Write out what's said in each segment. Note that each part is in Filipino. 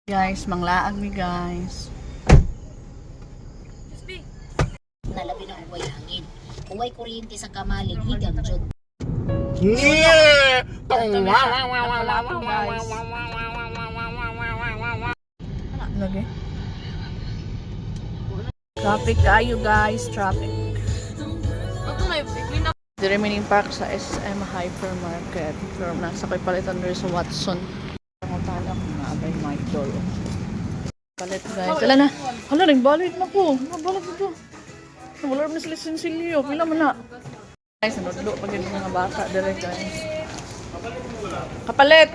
Guys, manglaag mi guys. Nalabi na uway hangin. Uway kuryente sa kamalig, higang jud. Lagi. Traffic kayo guys, traffic. The remaining park sa SM Hypermarket. Pero nasa ko'y palitan rin sa Watson. Ang tala ko na abay Michael. Palit guys. Wala na. Hala, nagbalit na ko. Nagbalit na to. Wala na sila sinsilyo. Pila mo na. Guys, nanudlo pag yung mga bata. Direct guys. Kapalit!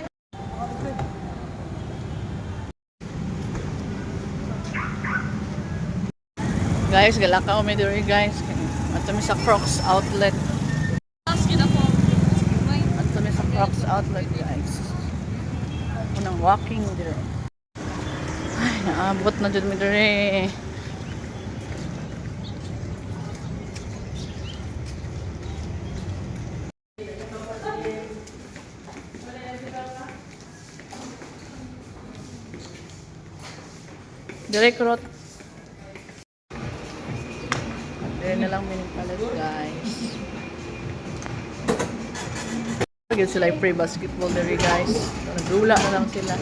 Guys, galaka kami diri guys. At kami sa Crocs outlet. At kami sa Crocs outlet guys. Unang walking diri. Ay, naabot na dyan mi diri. Diri kurot. Diri na lang minipalit guys. Pagod sila free basketball diri guys. Nagdula na lang sila.